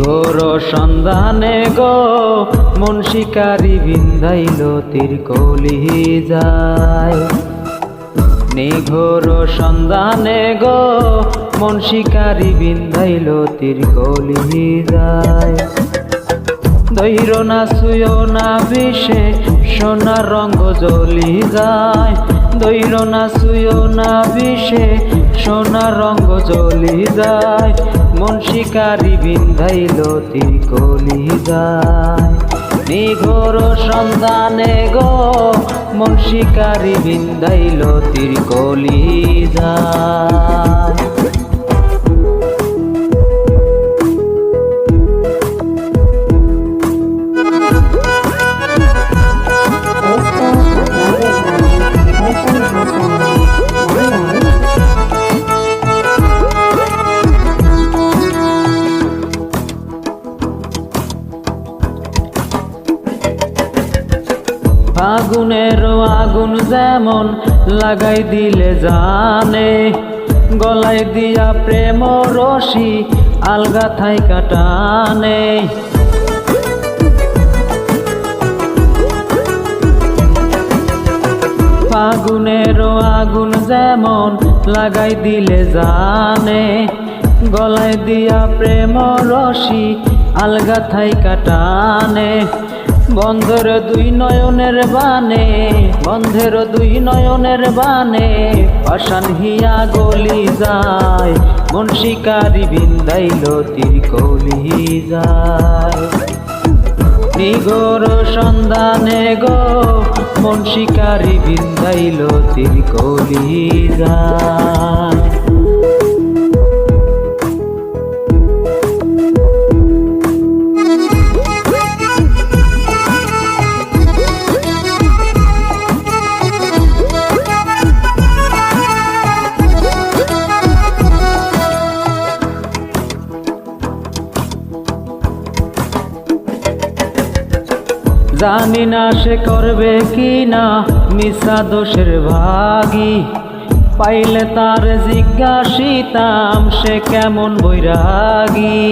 নিঘোর সন্ধানে গো মন শিকারি বিন্ধাইল তীর কলি যায়। নিঘোর সন্ধানে গো মন শিকারি বিন্ধাইল তীর কলি যায়। দৈর না সুয় না বিষে সোনার রঙ জ্বলি যায়। দৈর না সুয় না বিষে সোনার রঙ জ্বলি যায়। মন শিকারি বিন্ধাইল তীর কলি যায়। নিঘোর সন্ধানে গো মন শিকারি বিন্ধাইল তীর কলি যায়। আগুনের আগুন যেমন লাগাই দিলে জানে, গলায় দিয়া প্রেম রশি আলগা থাই কাটানে। আগুনের আগুন যেমন লাগাই দিলে জানে, গলায় দিয়া প্রেম রশি আলগা থাই কাটানে। বন্ধের দুই নয়নের বানে, বন্ধের দুই নয়নের বানে পাষাণ হিয়া গলি যায়। মন শিকারি বিন্ধাইল তীর কলি যায়। নিঘোর সন্ধানে গো মন শিকারি বিন্ধাইল তীর কলি যায়। জানি না সে করবে কি না মিশা দোষের ভাগী, পাইলে তার জিজ্ঞাসিতাম সে কেমন বৈরাগী।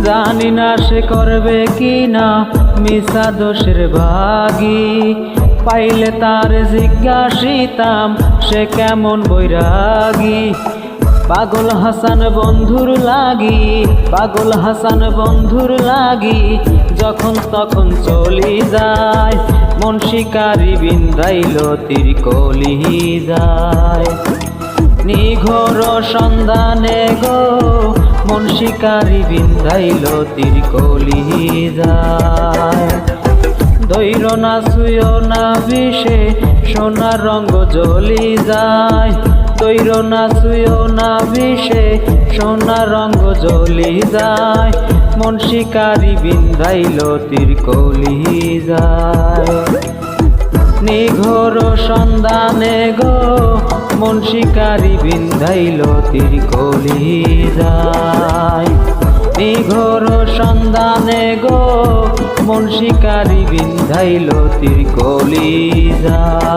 জানি না সে করবে কি না মিশা দোষের ভাগী, পাইলে তার জিজ্ঞাসিতাম সে কেমন বৈরাগী। পাগল হাসান বন্ধুর লাগি, পাগল হাসান বন্ধুর লাগি যখন তখন চলি যায়। মন শিকারি বিন্ধাইল তীর কলি যায়। নিঘোর সন্ধানে গো মন শিকারি বিন্ধাইল তীর কলি যায়। দৈর না সুয় না বিষে সোনার রঙ জ্বলি যায়। দৈর না সুয় না বিষে সোনার রঙ জ্বলি যায়। মন শিকারি বিন্ধাইল তীর কলি যায়। নিঘোর সন্ধানে গো মন শিকারি বিন্ধাইল তীর কলি যায়। নিঘোর সন্ধানে গো মন শিকারি বিন্ধাইল তীর কলি যায়।